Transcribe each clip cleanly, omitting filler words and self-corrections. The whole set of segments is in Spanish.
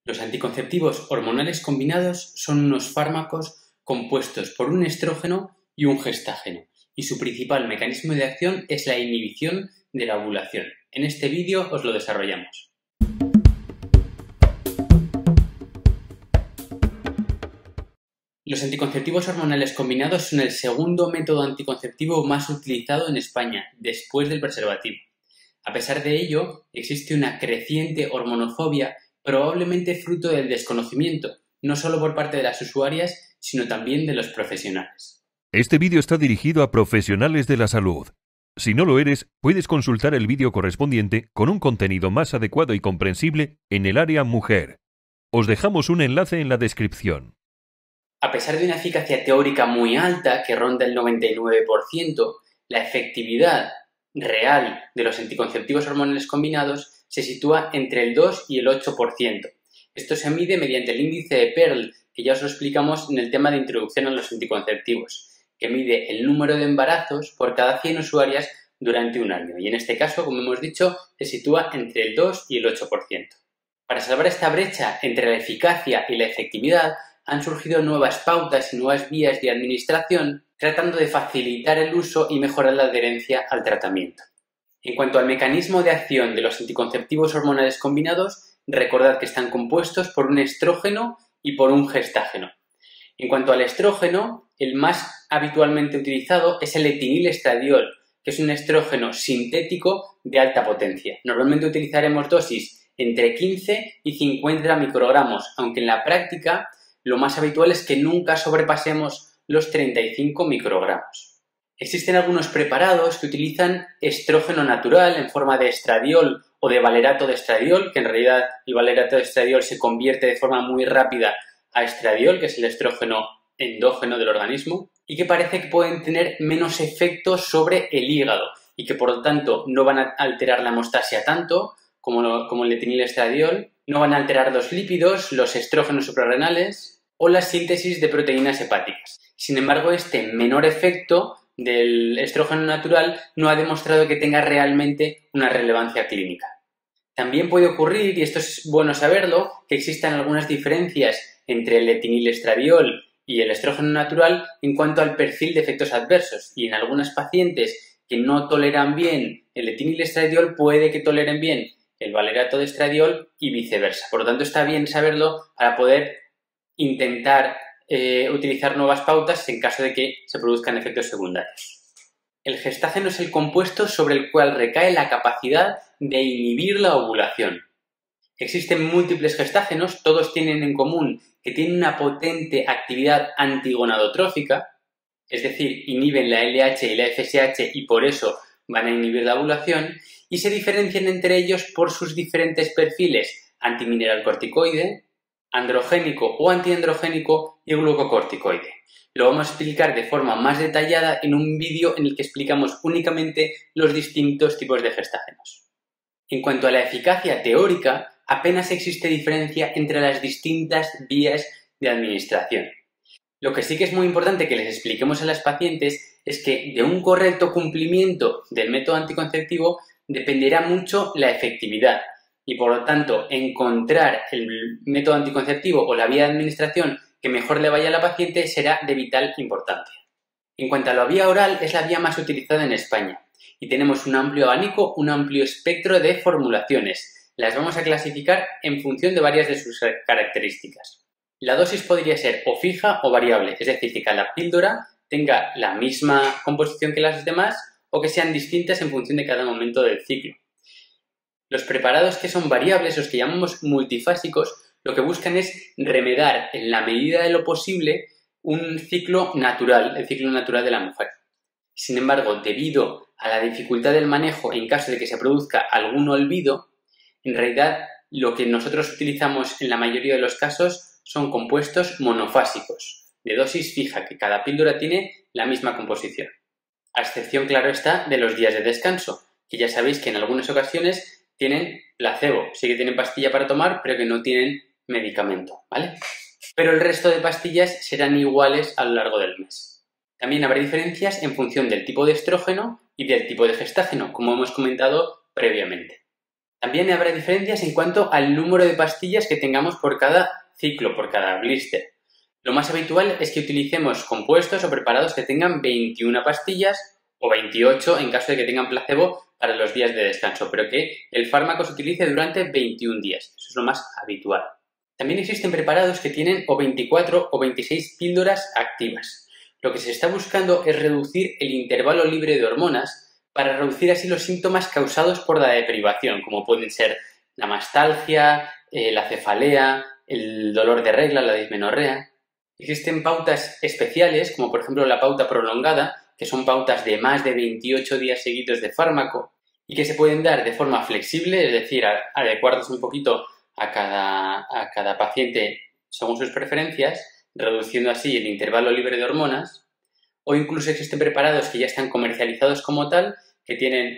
Los anticonceptivos hormonales combinados son unos fármacos compuestos por un estrógeno y un gestágeno, y su principal mecanismo de acción es la inhibición de la ovulación. En este vídeo os lo desarrollamos. Los anticonceptivos hormonales combinados son el segundo método anticonceptivo más utilizado en España, después del preservativo. A pesar de ello, existe una creciente hormonofobia, probablemente fruto del desconocimiento, no solo por parte de las usuarias, sino también de los profesionales. Este vídeo está dirigido a profesionales de la salud. Si no lo eres, puedes consultar el vídeo correspondiente con un contenido más adecuado y comprensible en el área mujer. Os dejamos un enlace en la descripción. A pesar de una eficacia teórica muy alta, que ronda el 99%, la efectividad real de los anticonceptivos hormonales combinados se sitúa entre el 2 y el 8%. Esto se mide mediante el índice de Pearl, que ya os lo explicamos en el tema de introducción a los anticonceptivos, que mide el número de embarazos por cada 100 usuarias durante un año. Y en este caso, como hemos dicho, se sitúa entre el 2 y el 8%. Para salvar esta brecha entre la eficacia y la efectividad, han surgido nuevas pautas y nuevas vías de administración tratando de facilitar el uso y mejorar la adherencia al tratamiento. En cuanto al mecanismo de acción de los anticonceptivos hormonales combinados, recordad que están compuestos por un estrógeno y por un gestágeno. En cuanto al estrógeno, el más habitualmente utilizado es el etinil-estradiol, que es un estrógeno sintético de alta potencia. Normalmente utilizaremos dosis entre 15 y 50 microgramos, aunque en la práctica lo más habitual es que nunca sobrepasemos los 35 microgramos. Existen algunos preparados que utilizan estrógeno natural en forma de estradiol o de valerato de estradiol, que en realidad el valerato de estradiol se convierte de forma muy rápida a estradiol, que es el estrógeno endógeno del organismo, y que parece que pueden tener menos efectos sobre el hígado y que por lo tanto no van a alterar la hemostasia tanto como el etinil-estradiol, no van a alterar los lípidos, los estrógenos suprarrenales o la síntesis de proteínas hepáticas. Sin embargo, este menor efecto del estrógeno natural no ha demostrado que tenga realmente una relevancia clínica. También puede ocurrir, y esto es bueno saberlo, que existan algunas diferencias entre el etinil-estradiol y el estrógeno natural en cuanto al perfil de efectos adversos, y en algunas pacientes que no toleran bien el etinil-estradiol puede que toleren bien el valerato de estradiol y viceversa. Por lo tanto, está bien saberlo para poder intentar utilizar nuevas pautas en caso de que se produzcan efectos secundarios. El gestágeno es el compuesto sobre el cual recae la capacidad de inhibir la ovulación. Existen múltiples gestágenos, todos tienen en común que tienen una potente actividad antigonadotrófica, es decir, inhiben la LH y la FSH y por eso van a inhibir la ovulación, y se diferencian entre ellos por sus diferentes perfiles antimineralcorticoide, androgénico o antiandrogénico y glucocorticoide. Lo vamos a explicar de forma más detallada en un vídeo en el que explicamos únicamente los distintos tipos de gestágenos. En cuanto a la eficacia teórica, apenas existe diferencia entre las distintas vías de administración. Lo que sí que es muy importante que les expliquemos a las pacientes es que de un correcto cumplimiento del método anticonceptivo dependerá mucho la efectividad y por lo tanto encontrar el método anticonceptivo o la vía de administración que mejor le vaya a la paciente será de vital importancia. En cuanto a la vía oral, es la vía más utilizada en España y tenemos un amplio abanico, un amplio espectro de formulaciones. Las vamos a clasificar en función de varias de sus características. La dosis podría ser o fija o variable, es decir, que cada píldora tenga la misma composición que las demás o que sean distintas en función de cada momento del ciclo. Los preparados que son variables, los que llamamos multifásicos, lo que buscan es remedar en la medida de lo posible un ciclo natural, el ciclo natural de la mujer. Sin embargo, debido a la dificultad del manejo en caso de que se produzca algún olvido, en realidad lo que nosotros utilizamos en la mayoría de los casos son compuestos monofásicos, de dosis fija, que cada píldora tiene la misma composición. A excepción, claro está, de los días de descanso, que ya sabéis que en algunas ocasiones tienen placebo, sí que tienen pastilla para tomar, pero que no tienen medicamento, ¿vale? Pero el resto de pastillas serán iguales a lo largo del mes. También habrá diferencias en función del tipo de estrógeno y del tipo de gestágeno, como hemos comentado previamente. También habrá diferencias en cuanto al número de pastillas que tengamos por cada ciclo, por cada blister. Lo más habitual es que utilicemos compuestos o preparados que tengan 21 pastillas o 28 en caso de que tengan placebo para los días de descanso, pero que el fármaco se utilice durante 21 días. Eso es lo más habitual. También existen preparados que tienen o 24 o 26 píldoras activas. Lo que se está buscando es reducir el intervalo libre de hormonas para reducir así los síntomas causados por la deprivación, como pueden ser la mastalgia, la cefalea, el dolor de regla, la dismenorrea. Existen pautas especiales, como por ejemplo la pauta prolongada, que son pautas de más de 28 días seguidos de fármaco y que se pueden dar de forma flexible, es decir, adecuarlos un poquito a cada paciente según sus preferencias, reduciendo así el intervalo libre de hormonas, o incluso existen preparados que ya están comercializados como tal, que tienen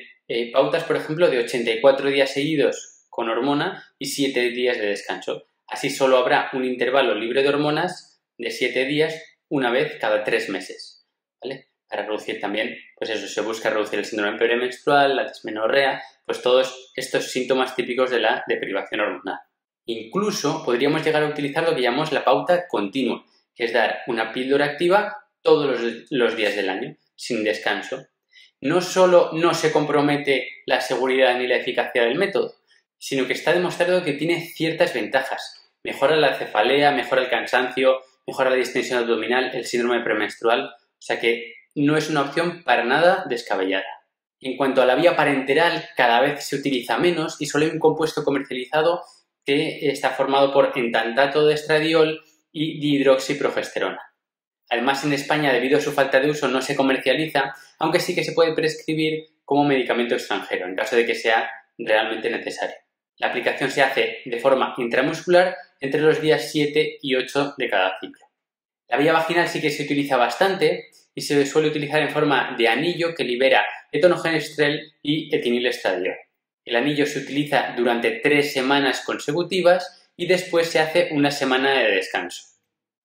pautas, por ejemplo, de 84 días seguidos con hormona y 7 días de descanso. Así solo habrá un intervalo libre de hormonas de 7 días una vez cada 3 meses, ¿vale? Para reducir también, pues eso, se busca reducir el síndrome premenstrual, la dismenorrea, pues todos estos síntomas típicos de la deprivación hormonal. Incluso podríamos llegar a utilizar lo que llamamos la pauta continua, que es dar una píldora activa todos los días del año, sin descanso. No solo no se compromete la seguridad ni la eficacia del método, sino que está demostrado que tiene ciertas ventajas. Mejora la cefalea, mejora el cansancio, mejora la distensión abdominal, el síndrome premenstrual, o sea que no es una opción para nada descabellada. En cuanto a la vía parenteral, cada vez se utiliza menos y solo hay un compuesto comercializado que está formado por entantato de estradiol y dihidroxiprogesterona. Además, en España, debido a su falta de uso, no se comercializa, aunque sí que se puede prescribir como medicamento extranjero, en caso de que sea realmente necesario. La aplicación se hace de forma intramuscular entre los días 7 y 8 de cada ciclo. La vía vaginal sí que se utiliza bastante y se suele utilizar en forma de anillo que libera etonogenestrel y etinilestradiol. El anillo se utiliza durante 3 semanas consecutivas y después se hace una semana de descanso.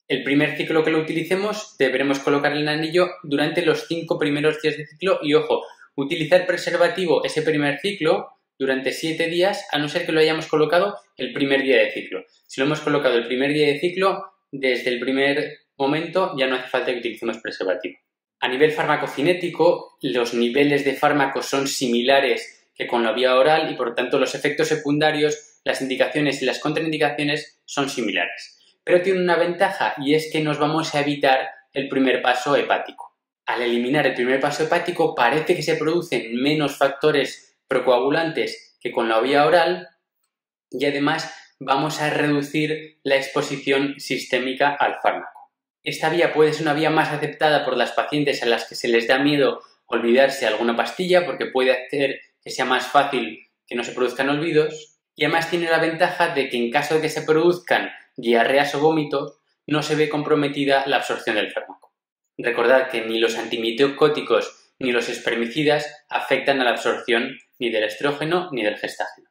El primer ciclo que lo utilicemos deberemos colocar el anillo durante los 5 primeros días de ciclo y, ojo, utilizar preservativo ese primer ciclo durante 7 días, a no ser que lo hayamos colocado el primer día de ciclo. Si lo hemos colocado el primer día de ciclo, desde el primer momento ya no hace falta que utilicemos preservativo. A nivel farmacocinético, los niveles de fármacos son similares que con la vía oral y por tanto los efectos secundarios, las indicaciones y las contraindicaciones son similares. Pero tiene una ventaja y es que nos vamos a evitar el primer paso hepático. Al eliminar el primer paso hepático parece que se producen menos factores procoagulantes que con la vía oral y además vamos a reducir la exposición sistémica al fármaco. Esta vía puede ser una vía más aceptada por las pacientes a las que se les da miedo olvidarse alguna pastilla porque puede hacer que sea más fácil que no se produzcan olvidos y además tiene la ventaja de que en caso de que se produzcan diarreas o vómitos no se ve comprometida la absorción del fármaco. Recordad que ni los antimiocóticos ni los espermicidas afectan a la absorción ni del estrógeno ni del gestágeno.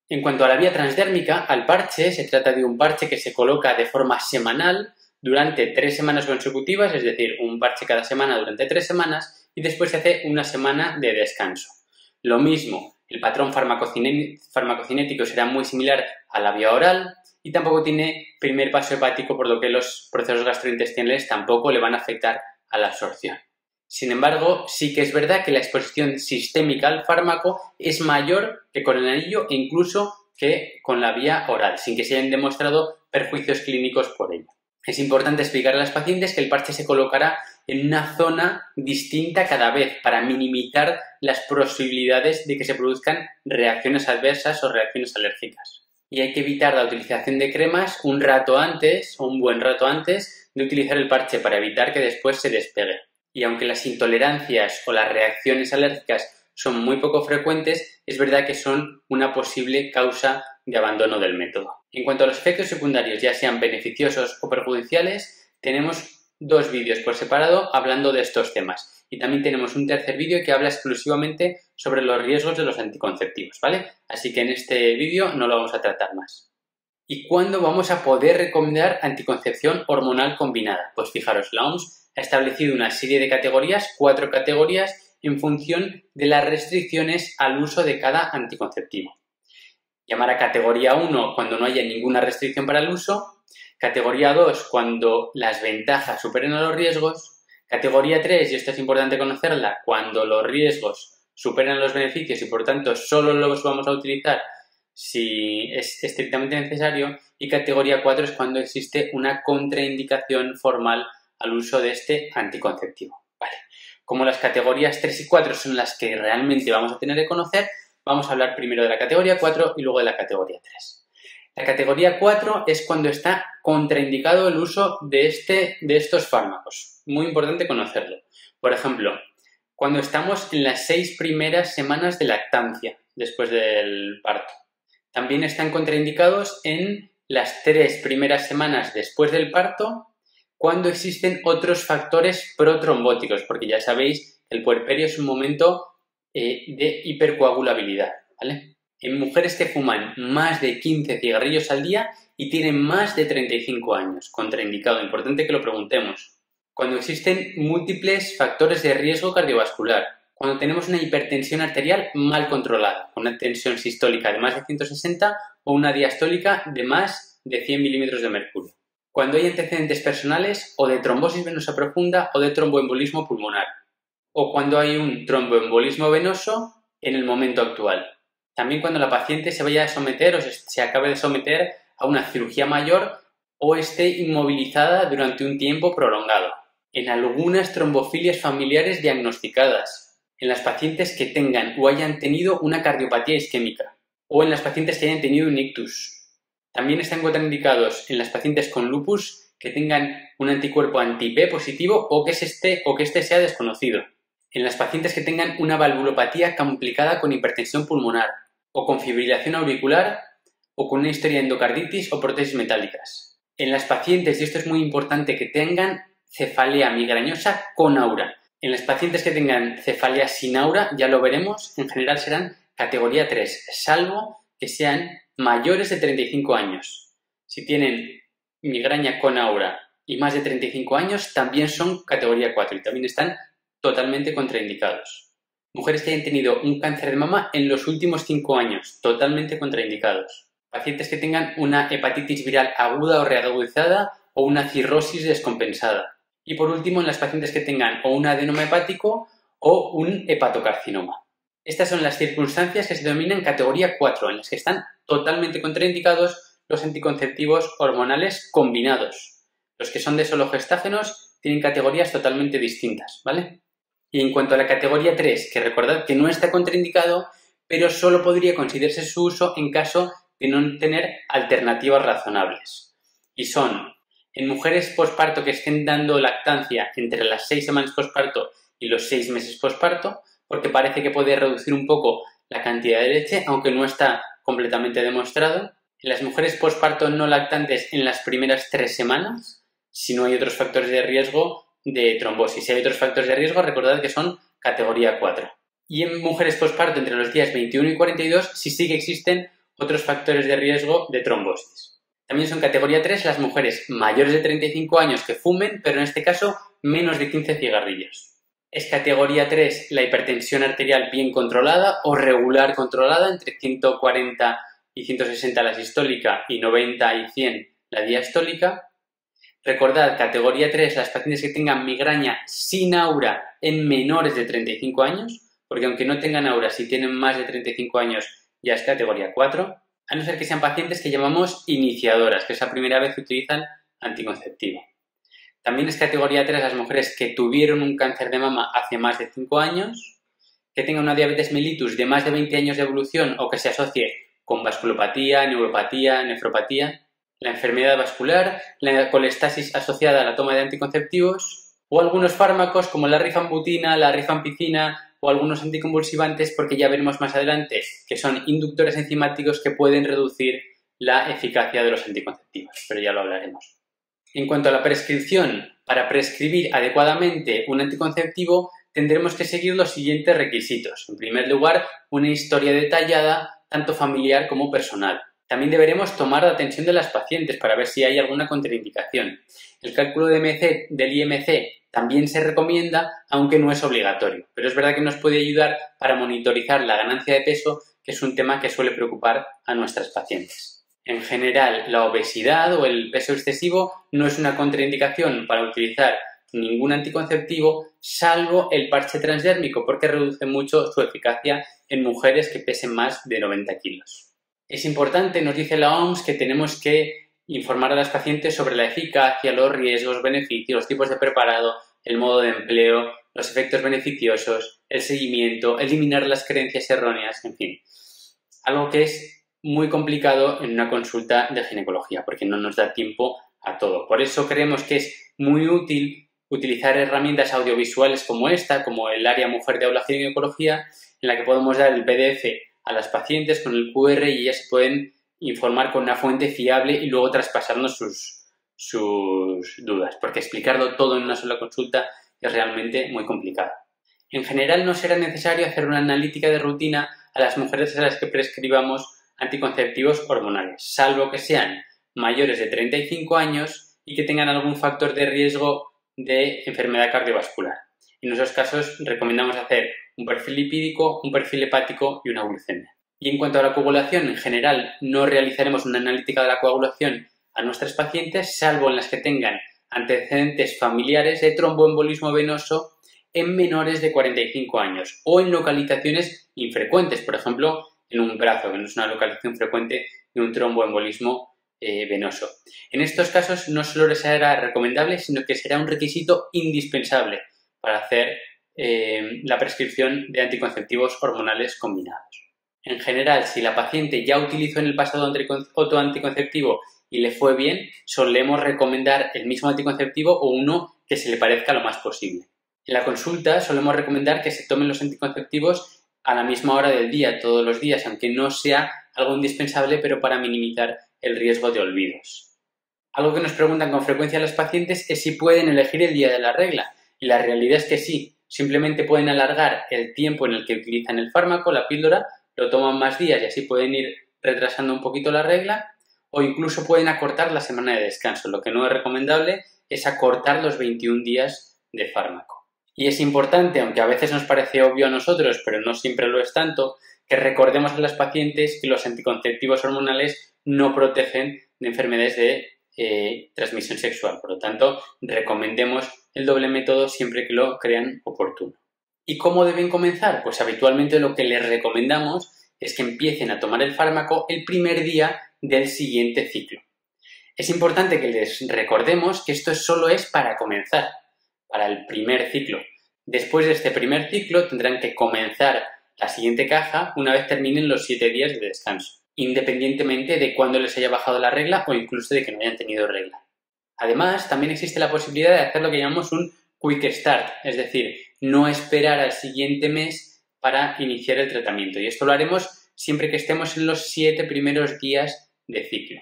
En cuanto a la vía transdérmica, al parche, se trata de un parche que se coloca de forma semanal durante 3 semanas consecutivas, es decir, un parche cada semana durante 3 semanas y después se hace una semana de descanso. Lo mismo, el patrón farmacocinético será muy similar a la vía oral y tampoco tiene primer paso hepático, por lo que los procesos gastrointestinales tampoco le van a afectar a la absorción. Sin embargo, sí que es verdad que la exposición sistémica al fármaco es mayor que con el anillo e incluso que con la vía oral, sin que se hayan demostrado perjuicios clínicos por ello. Es importante explicar a las pacientes que el parche se colocará en una zona distinta cada vez para minimizar las posibilidades de que se produzcan reacciones adversas o reacciones alérgicas. Y hay que evitar la utilización de cremas un rato antes o un buen rato antes de utilizar el parche para evitar que después se despegue. Y aunque las intolerancias o las reacciones alérgicas son muy poco frecuentes, es verdad que son una posible causa de abandono del método. En cuanto a los efectos secundarios, ya sean beneficiosos o perjudiciales, tenemos 2 vídeos por separado hablando de estos temas. Y también tenemos un tercer vídeo que habla exclusivamente sobre los riesgos de los anticonceptivos, ¿vale? Así que en este vídeo no lo vamos a tratar más. ¿Y cuándo vamos a poder recomendar anticoncepción hormonal combinada? Pues fijaros, la OMS ha establecido una serie de categorías, 4 categorías, en función de las restricciones al uso de cada anticonceptivo. Llamar a categoría 1 cuando no haya ninguna restricción para el uso, categoría 2 cuando las ventajas superen a los riesgos, categoría 3, y esto es importante conocerla, cuando los riesgos superan los beneficios y por tanto solo los vamos a utilizar si es estrictamente necesario, y categoría 4 es cuando existe una contraindicación formal al uso de este anticonceptivo. Vale. Como las categorías 3 y 4 son las que realmente vamos a tener que conocer, vamos a hablar primero de la categoría 4 y luego de la categoría 3. La categoría 4 es cuando está contraindicado el uso de estos fármacos. Muy importante conocerlo. Por ejemplo, cuando estamos en las 6 primeras semanas de lactancia después del parto. También están contraindicados en las 3 primeras semanas después del parto cuando existen otros factores protrombóticos, porque ya sabéis que el puerperio es un momento de hipercoagulabilidad, ¿vale? En mujeres que fuman más de 15 cigarrillos al día y tienen más de 35 años, contraindicado, importante que lo preguntemos. Cuando existen múltiples factores de riesgo cardiovascular, cuando tenemos una hipertensión arterial mal controlada, una tensión sistólica de más de 160 o una diastólica de más de 100 milímetros de mercurio. Cuando hay antecedentes personales o de trombosis venosa profunda o de tromboembolismo pulmonar. O cuando hay un tromboembolismo venoso en el momento actual. También cuando la paciente se vaya a someter o se acabe de someter a una cirugía mayor o esté inmovilizada durante un tiempo prolongado. En algunas trombofilias familiares diagnosticadas. En las pacientes que tengan o hayan tenido una cardiopatía isquémica. O en las pacientes que hayan tenido un ictus. También están contraindicados en las pacientes con lupus que tengan un anticuerpo anti-P positivo o que este sea desconocido. En las pacientes que tengan una valvulopatía complicada con hipertensión pulmonar o con fibrilación auricular o con una historia de endocarditis o prótesis metálicas. En las pacientes, y esto es muy importante, que tengan cefalea migrañosa con aura. En las pacientes que tengan cefalea sin aura, ya lo veremos, en general serán categoría 3, salvo que sean mayores de 35 años. Si tienen migraña con aura y más de 35 años, también son categoría 4 y también están totalmente contraindicados. Mujeres que hayan tenido un cáncer de mama en los últimos 5 años, totalmente contraindicados. Pacientes que tengan una hepatitis viral aguda o reagudizada o una cirrosis descompensada. Y por último, en las pacientes que tengan o un adenoma hepático o un hepatocarcinoma. Estas son las circunstancias que se denominan categoría 4, en las que están totalmente contraindicados los anticonceptivos hormonales combinados. Los que son de solo gestágenos tienen categorías totalmente distintas, ¿vale? Y en cuanto a la categoría 3, que recordad que no está contraindicado, pero solo podría considerarse su uso en caso de no tener alternativas razonables. Y son en mujeres posparto que estén dando lactancia entre las 6 semanas posparto y los 6 meses posparto, porque parece que puede reducir un poco la cantidad de leche, aunque no está completamente demostrado. En las mujeres posparto no lactantes en las primeras 3 semanas, si no hay otros factores de riesgo de trombosis. Si hay otros factores de riesgo, recordad que son categoría 4. Y en mujeres posparto entre los días 21 y 42, si sí que existen otros factores de riesgo de trombosis. También son categoría 3 las mujeres mayores de 35 años que fumen, pero en este caso menos de 15 cigarrillos. Es categoría 3 la hipertensión arterial bien controlada o regular controlada, entre 140 y 160 la sistólica y 90 y 100 la diastólica. Recordad, categoría 3 las pacientes que tengan migraña sin aura en menores de 35 años, porque aunque no tengan aura, si tienen más de 35 años ya es categoría 4. A no ser que sean pacientes que llamamos iniciadoras, que es la primera vez que utilizan anticonceptivo. También es categoría 3 las mujeres que tuvieron un cáncer de mama hace más de 5 años, que tengan una diabetes mellitus de más de 20 años de evolución o que se asocie con vasculopatía, neuropatía, nefropatía, la enfermedad vascular, la colestasis asociada a la toma de anticonceptivos o algunos fármacos como la rifampicina, la rifampicina o algunos anticonvulsivantes, porque ya veremos más adelante que son inductores enzimáticos que pueden reducir la eficacia de los anticonceptivos, pero ya lo hablaremos. En cuanto a la prescripción, para prescribir adecuadamente un anticonceptivo tendremos que seguir los siguientes requisitos. En primer lugar, una historia detallada, tanto familiar como personal. También deberemos tomar la atención de las pacientes para ver si hay alguna contraindicación. El cálculo del IMC también se recomienda, aunque no es obligatorio, pero es verdad que nos puede ayudar para monitorizar la ganancia de peso que es un tema que suele preocupar a nuestras pacientes. En general, la obesidad o el peso excesivo no es una contraindicación para utilizar ningún anticonceptivo, salvo el parche transdérmico, porque reduce mucho su eficacia en mujeres que pesen más de 90 kilos. Es importante, nos dice la OMS, que tenemos que informar a las pacientes sobre la eficacia, los riesgos, beneficios, los tipos de preparado, el modo de empleo, los efectos beneficiosos, el seguimiento, eliminar las creencias erróneas, en fin. Algo que es muy complicado en una consulta de ginecología, porque no nos da tiempo a todo. Por eso creemos que es muy útil utilizar herramientas audiovisuales como esta, como el área mujer de aula ginecología, en la que podemos dar el PDF a las pacientes con el QR y ellas se pueden informar con una fuente fiable y luego traspasarnos sus dudas, porque explicarlo todo en una sola consulta es realmente muy complicado. En general no será necesario hacer una analítica de rutina a las mujeres a las que prescribamos anticonceptivos hormonales, salvo que sean mayores de 35 años y que tengan algún factor de riesgo de enfermedad cardiovascular. En esos casos recomendamos hacer un perfil lipídico, un perfil hepático y una glucemia. Y en cuanto a la coagulación, en general no realizaremos una analítica de la coagulación a nuestras pacientes, salvo en las que tengan antecedentes familiares de tromboembolismo venoso en menores de 45 años o en localizaciones infrecuentes, por ejemplo, en un brazo, que no es una localización frecuente de un tromboembolismo venoso. En estos casos no solo será recomendable, sino que será un requisito indispensable para hacer la prescripción de anticonceptivos hormonales combinados. En general, si la paciente ya utilizó en el pasado otro anticonceptivo y le fue bien, solemos recomendar el mismo anticonceptivo o uno que se le parezca lo más posible. En la consulta solemos recomendar que se tomen los anticonceptivos a la misma hora del día, todos los días, aunque no sea algo indispensable, pero para minimizar el riesgo de olvidos. Algo que nos preguntan con frecuencia las pacientes es si pueden elegir el día de la regla, y la realidad es que sí, simplemente pueden alargar el tiempo en el que utilizan el fármaco, la píldora, lo toman más días y así pueden ir retrasando un poquito la regla, o incluso pueden acortar la semana de descanso. Lo que no es recomendable es acortar los 21 días de fármaco. Y es importante, aunque a veces nos parece obvio a nosotros, pero no siempre lo es tanto, que recordemos a las pacientes que los anticonceptivos hormonales no protegen de enfermedades de transmisión sexual. Por lo tanto, recomendemos el doble método siempre que lo crean oportuno. ¿Y cómo deben comenzar? Pues habitualmente lo que les recomendamos es que empiecen a tomar el fármaco el primer día del siguiente ciclo. Es importante que les recordemos que esto solo es para comenzar, para el primer ciclo. Después de este primer ciclo tendrán que comenzar la siguiente caja una vez terminen los 7 días de descanso, independientemente de cuándo les haya bajado la regla o incluso de que no hayan tenido regla. Además, también existe la posibilidad de hacer lo que llamamos un quick start, es decir, no esperar al siguiente mes para iniciar el tratamiento. Y esto lo haremos siempre que estemos en los 7 primeros días de ciclo.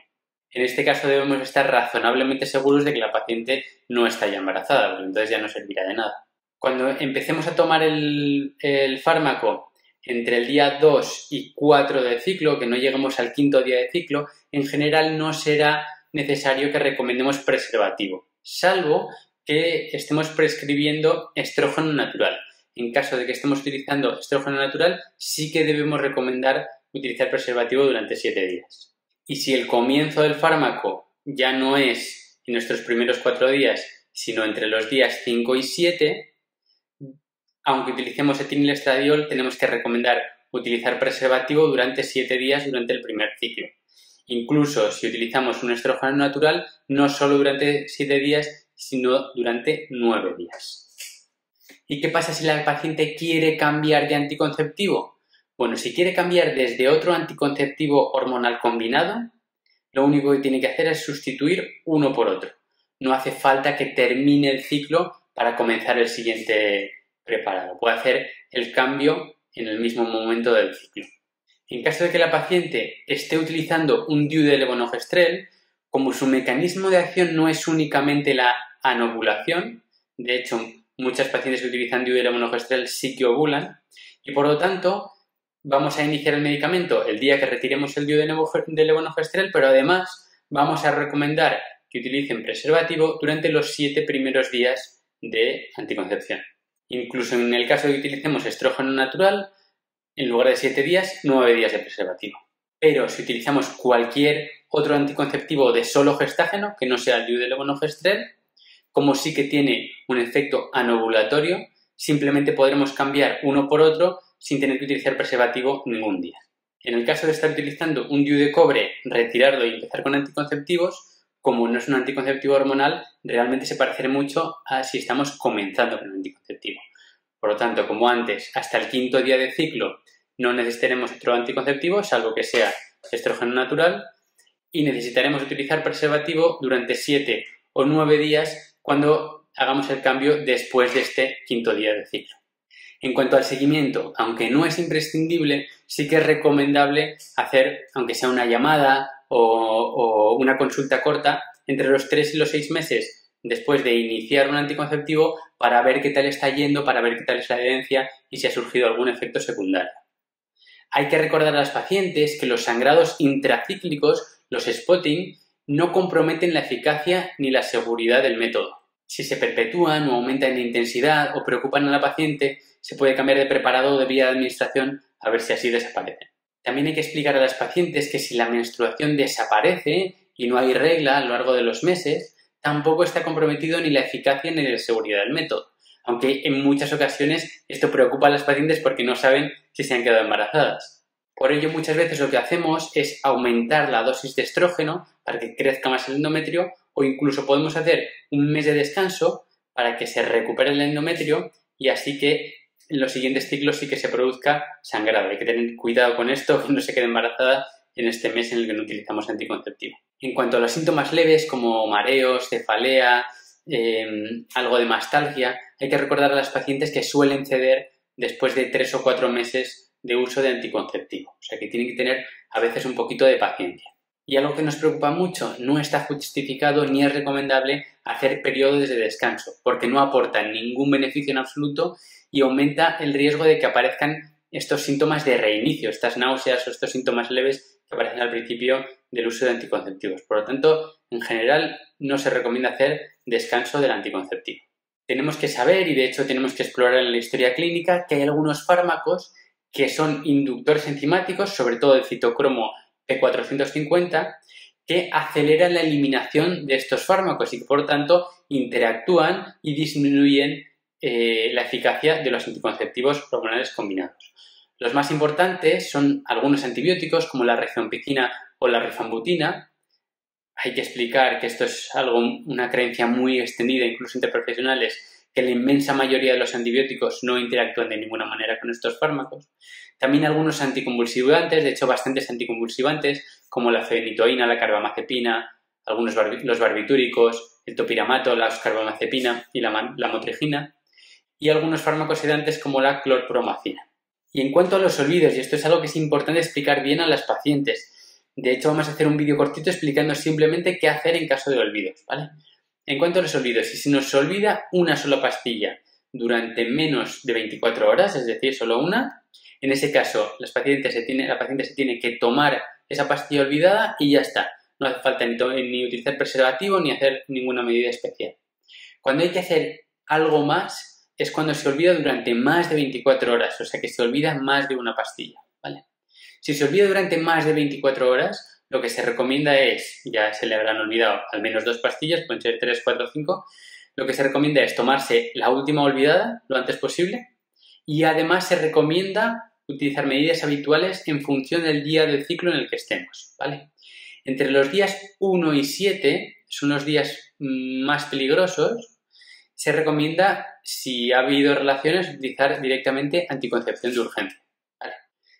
En este caso debemos estar razonablemente seguros de que la paciente no está ya embarazada, porque entonces ya no servirá de nada. Cuando empecemos a tomar el fármaco entre el día 2 y 4 del ciclo, que no lleguemos al 5.º día de ciclo, en general no será necesario que recomendemos preservativo, salvo que estemos prescribiendo estrógeno natural. En caso de que estemos utilizando estrógeno natural, sí que debemos recomendar utilizar preservativo durante 7 días. Y si el comienzo del fármaco ya no es en nuestros primeros 4 días, sino entre los días 5 y 7, aunque utilicemos etinilestradiol, tenemos que recomendar utilizar preservativo durante 7 días durante el primer ciclo. Incluso si utilizamos un estrógeno natural, no solo durante 7 días, sino durante 9 días. ¿Y qué pasa si la paciente quiere cambiar de anticonceptivo? Bueno, si quiere cambiar desde otro anticonceptivo hormonal combinado, lo único que tiene que hacer es sustituir uno por otro. No hace falta que termine el ciclo para comenzar el siguiente preparado. Puede hacer el cambio en el mismo momento del ciclo. En caso de que la paciente esté utilizando un DIU de levonorgestrel, como su mecanismo de acción no es únicamente la anovulación, de hecho muchas pacientes que utilizan DIU de levonorgestrel sí que ovulan, y por lo tanto vamos a iniciar el medicamento el día que retiremos el DIU de levonorgestrel, pero además vamos a recomendar que utilicen preservativo durante los 7 primeros días de anticoncepción. Incluso en el caso de que utilicemos estrógeno natural, En lugar de 7 días, 9 días de preservativo. Pero si utilizamos cualquier otro anticonceptivo de solo gestágeno, que no sea el DIU de levonorgestrel, como sí que tiene un efecto anovulatorio, simplemente podremos cambiar uno por otro sin tener que utilizar preservativo ningún día. En el caso de estar utilizando un DIU de cobre, retirarlo y empezar con anticonceptivos, como no es un anticonceptivo hormonal, realmente se parecerá mucho a si estamos comenzando con un anticonceptivo. Por lo tanto, como antes, hasta el 5.º día de ciclo no necesitaremos otro anticonceptivo, salvo que sea estrógeno natural, y necesitaremos utilizar preservativo durante 7 o 9 días cuando hagamos el cambio después de este 5.º día de ciclo. En cuanto al seguimiento, aunque no es imprescindible, sí que es recomendable hacer, aunque sea una llamada o una consulta corta, entre los 3 y los 6 meses después de iniciar un anticonceptivo para ver qué tal está yendo, para ver qué tal es la adherencia y si ha surgido algún efecto secundario. Hay que recordar a las pacientes que los sangrados intracíclicos, los spotting, no comprometen la eficacia ni la seguridad del método. Si se perpetúan o aumentan en intensidad o preocupan a la paciente, se puede cambiar de preparado o de vía de administración a ver si así desaparecen. También hay que explicar a las pacientes que si la menstruación desaparece y no hay regla a lo largo de los meses, tampoco está comprometido ni la eficacia ni la seguridad del método, aunque en muchas ocasiones esto preocupa a las pacientes porque no saben si se han quedado embarazadas. Por ello, muchas veces lo que hacemos es aumentar la dosis de estrógeno para que crezca más el endometrio o incluso podemos hacer un mes de descanso para que se recupere el endometrio y así que en los siguientes ciclos sí que se produzca sangrado. Hay que tener cuidado con esto, que no se quede embarazada en este mes en el que no utilizamos anticonceptivo. En cuanto a los síntomas leves como mareos, cefalea, algo de mastalgia, hay que recordar a las pacientes que suelen ceder después de 3 o 4 meses de uso de anticonceptivo. O sea que tienen que tener a veces un poquito de paciencia. Y algo que nos preocupa mucho, no está justificado ni es recomendable hacer periodos de descanso, porque no aportan ningún beneficio en absoluto y aumenta el riesgo de que aparezcan estos síntomas de reinicio, estas náuseas o estos síntomas leves que aparecen al principio del uso de anticonceptivos. Por lo tanto, en general, no se recomienda hacer descanso del anticonceptivo. Tenemos que saber, y de hecho tenemos que explorar en la historia clínica, que hay algunos fármacos que son inductores enzimáticos, sobre todo el citocromo P450, que aceleran la eliminación de estos fármacos y que, por tanto, interactúan y disminuyen la eficacia de los anticonceptivos hormonales combinados. Los más importantes son algunos antibióticos como la rifampicina o la rifabutina. Hay que explicar que esto es una creencia muy extendida, incluso entre profesionales, que la inmensa mayoría de los antibióticos no interactúan de ninguna manera con estos fármacos. También algunos anticonvulsivantes, de hecho bastantes anticonvulsivantes, como la fenitoína, la carbamazepina, los barbitúricos, el topiramato, la carbamazepina y la motrigina, y algunos fármacos sedantes como la clorpromacina. Y en cuanto a los olvidos, y esto es algo que es importante explicar bien a las pacientes, de hecho vamos a hacer un vídeo cortito explicando simplemente qué hacer en caso de olvidos, ¿vale? En cuanto a los olvidos, si se nos olvida una sola pastilla durante menos de 24 horas, es decir, solo una, en ese caso la paciente se tiene que tomar esa pastilla olvidada y ya está. No hace falta ni utilizar preservativo ni hacer ninguna medida especial. Cuando hay que hacer algo más es cuando se olvida durante más de 24 horas, o sea que se olvida más de una pastilla, ¿vale? Si se olvida durante más de 24 horas, lo que se recomienda es, ya se le habrán olvidado al menos 2 pastillas, pueden ser 3, 4, 5, lo que se recomienda es tomarse la última olvidada lo antes posible y además se recomienda utilizar medidas habituales en función del día del ciclo en el que estemos, ¿vale? Entre los días 1 y 7 son los días más peligrosos. Se recomienda, si ha habido relaciones, utilizar directamente anticoncepción de urgencia, ¿vale?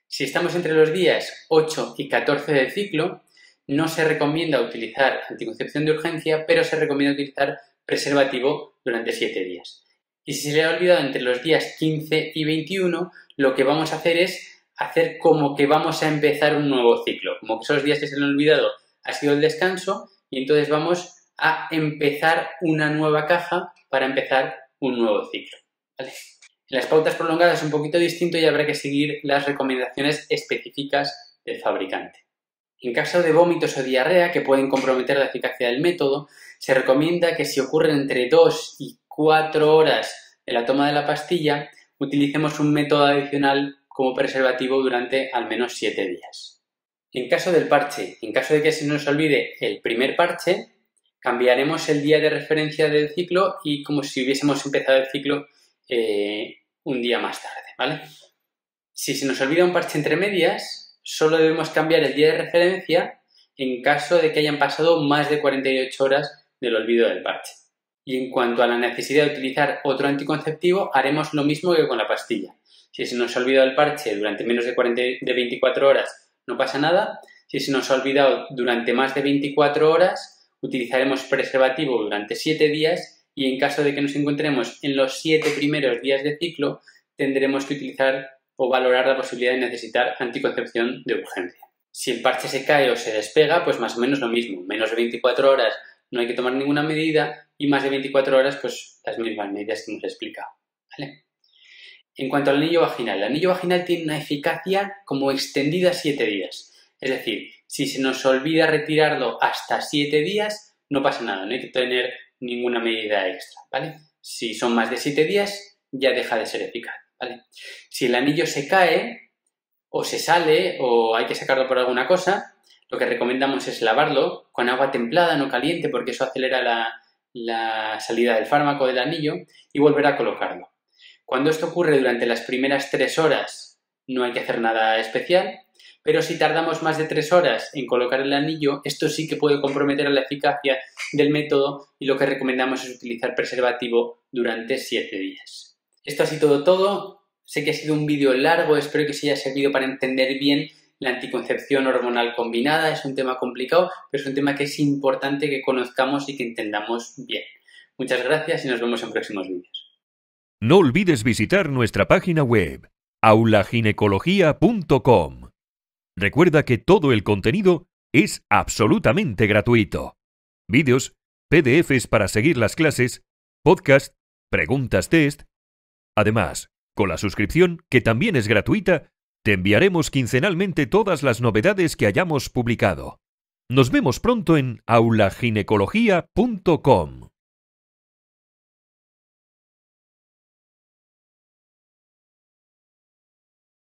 Si estamos entre los días 8 y 14 del ciclo, no se recomienda utilizar anticoncepción de urgencia, pero se recomienda utilizar preservativo durante 7 días. Y si se le ha olvidado entre los días 15 y 21, lo que vamos a hacer es hacer como que vamos a empezar un nuevo ciclo, como que esos días que se le han olvidado ha sido el descanso y entonces vamos a empezar una nueva caja para empezar un nuevo ciclo, ¿vale? En las pautas prolongadas es un poquito distinto y habrá que seguir las recomendaciones específicas del fabricante. En caso de vómitos o diarrea que pueden comprometer la eficacia del método, se recomienda que si ocurren entre 2 y 4 horas de la toma de la pastilla, utilicemos un método adicional como preservativo durante al menos 7 días. En caso del parche, en caso de que se nos olvide el primer parche, cambiaremos el día de referencia del ciclo y como si hubiésemos empezado el ciclo un día más tarde, ¿vale? Si se nos olvida un parche entre medias, solo debemos cambiar el día de referencia en caso de que hayan pasado más de 48 horas del olvido del parche. Y en cuanto a la necesidad de utilizar otro anticonceptivo, haremos lo mismo que con la pastilla. Si se nos ha olvidado el parche durante menos de 24 horas, no pasa nada. Si se nos ha olvidado durante más de 24 horas, utilizaremos preservativo durante 7 días y en caso de que nos encontremos en los 7 primeros días de ciclo, tendremos que utilizar o valorar la posibilidad de necesitar anticoncepción de urgencia. Si el parche se cae o se despega, pues más o menos lo mismo. Menos de 24 horas no hay que tomar ninguna medida y más de 24 horas, pues las mismas medidas que hemos explicado, ¿vale? En cuanto al anillo vaginal, el anillo vaginal tiene una eficacia como extendida a 7 días. Es decir, si se nos olvida retirarlo hasta 7 días, no pasa nada, no hay que tener ninguna medida extra, ¿vale? Si son más de 7 días, ya deja de ser eficaz, ¿vale? Si el anillo se cae o se sale o hay que sacarlo por alguna cosa, lo que recomendamos es lavarlo con agua templada, no caliente, porque eso acelera la salida del fármaco del anillo y volver a colocarlo. Cuando esto ocurre durante las primeras 3 horas, no hay que hacer nada especial, pero si tardamos más de 3 horas en colocar el anillo, esto sí que puede comprometer la eficacia del método y lo que recomendamos es utilizar preservativo durante 7 días. Esto ha sido todo. Sé que ha sido un vídeo largo, espero que os haya servido para entender bien la anticoncepción hormonal combinada. Es un tema complicado, pero es un tema que es importante que conozcamos y que entendamos bien. Muchas gracias y nos vemos en próximos vídeos. No olvides visitar nuestra página web, aulaginecología.com. Recuerda que todo el contenido es absolutamente gratuito. Vídeos, PDFs para seguir las clases, podcast, preguntas test. Además, con la suscripción, que también es gratuita, te enviaremos quincenalmente todas las novedades que hayamos publicado. Nos vemos pronto en aulaginecología.com.